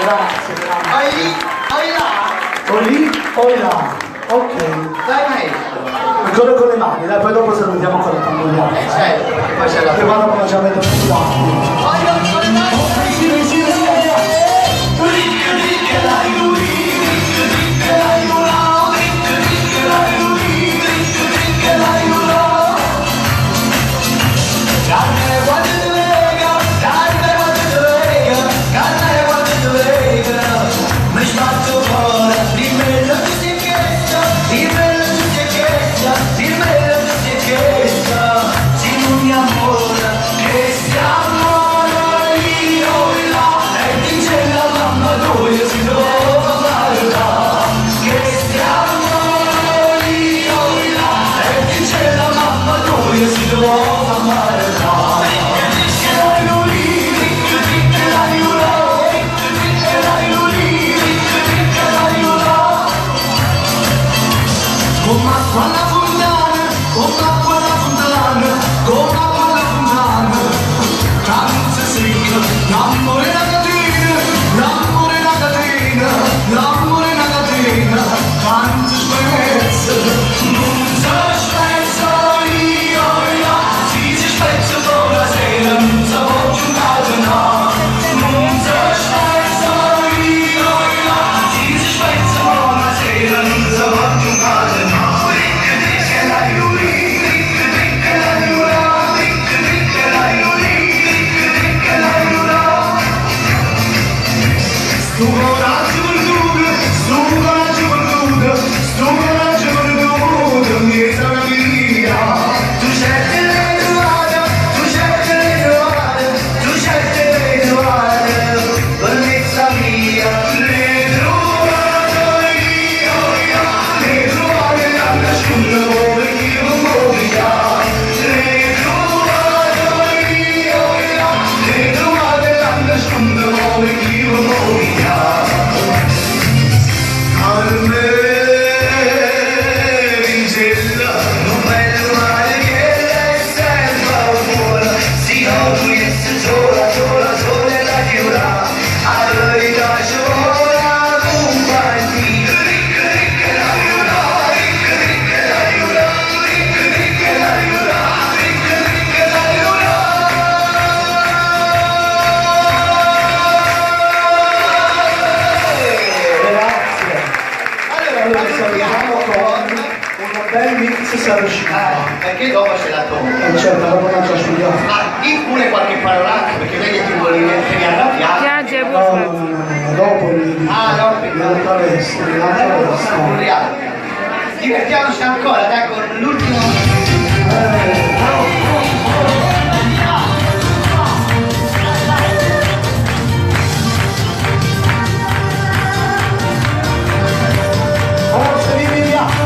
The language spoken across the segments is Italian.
Grazie, grazie. Vai lì, vai là. O lì o là. Ok. Dai maestro. Quello con le mani, dai, poi dopo salutiamo con la tamburiana. Certo, poi c'è la che vanno come già vedo tutti l'altro. Vai con le mani. Lei mix si avvicina. Perché dopo c'è la tomba. Certo, dopo non ci ha studiato. Ma di pure qualche parolaccia, perché vedi che vuole mettere arrabbiato. Piange No, no, no, no, dopo lì. Ah, no, perché L'altra veste, l'altra veste. Divertiamoci ancora, dai, con l'ultimo. Forza di via!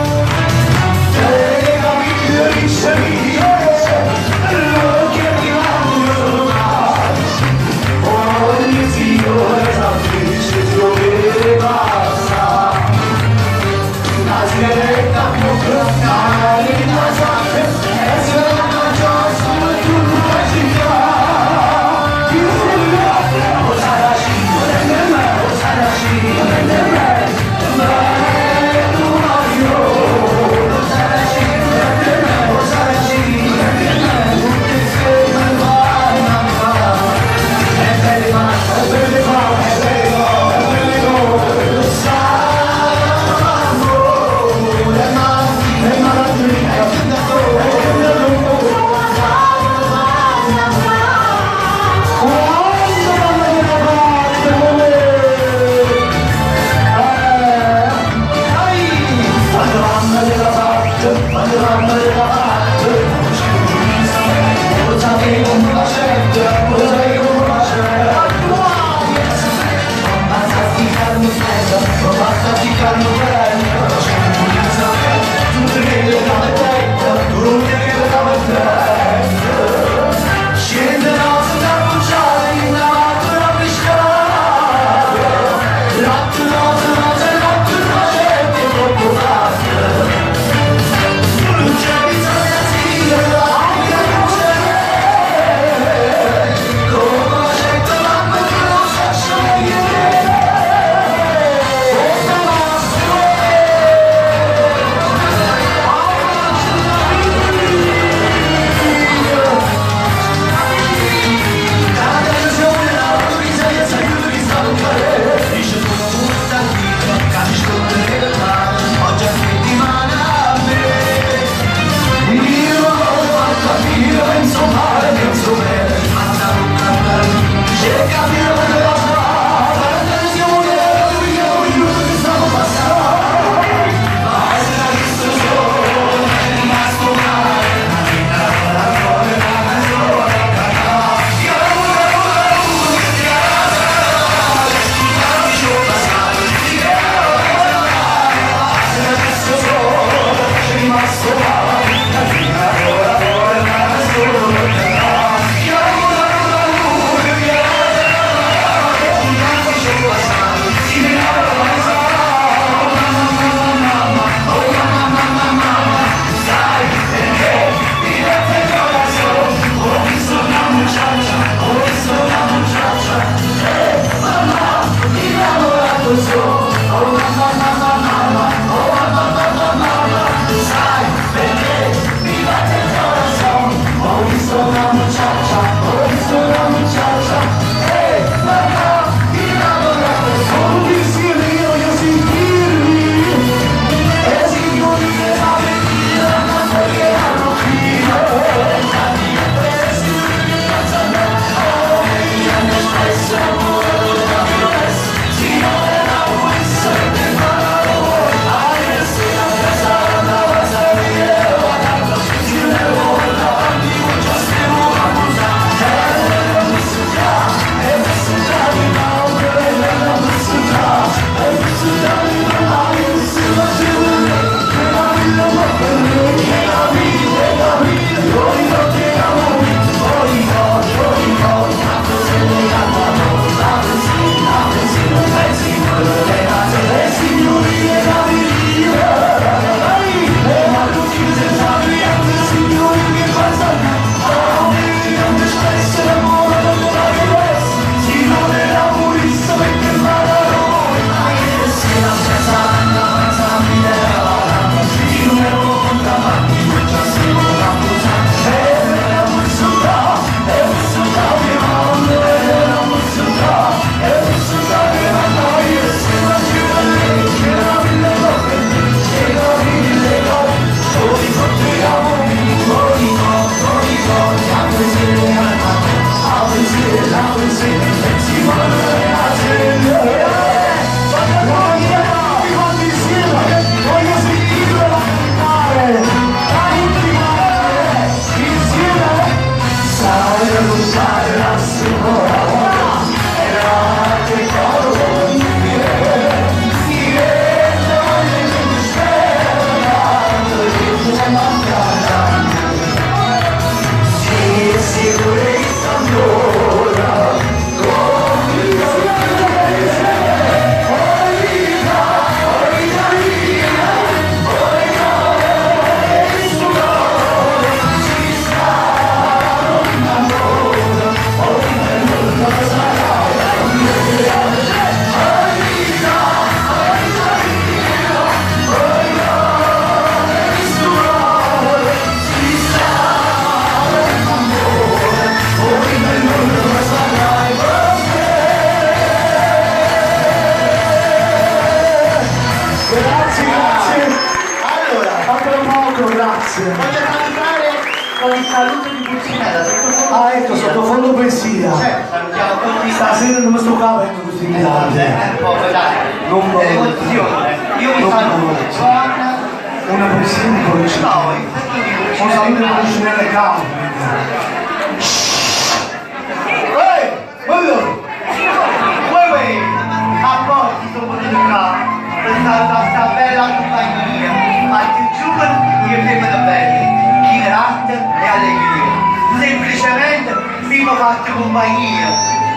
Luce grazie. Voglio salutare con il saluto di Pulcinella. Ah, ecco, sottofondo poesia. Certo, salutiamo tutti. Stasera non mi sto capendo questi miliardi. Poco dai. Non voglio. Emozione. Io vi Non saluto voglio. con... Una poesia di Pulcinella. No, intanto di Un saluto di Pulcinella. Pulcinella e calmo. Ehi, voglio. Uè, a pochi sono venuto qua per salutare questa bella compagnia. Anche giovani e femmine belle, chi grazie e allegria. Semplicemente prima fatto compagnia.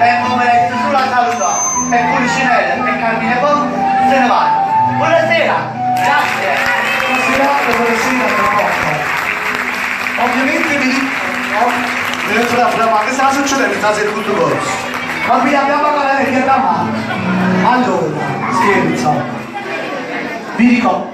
E non me ne solo a salutare. E Pulcinella e Carmine Ponte se ne vanno. Buonasera, grazie. Buonasera, ovviamente deve entrare ma che sta succedendo in fase di tutto corso? Ma qui abbiamo la vecchia da mano. Allora, scherzo. Vi ricordo,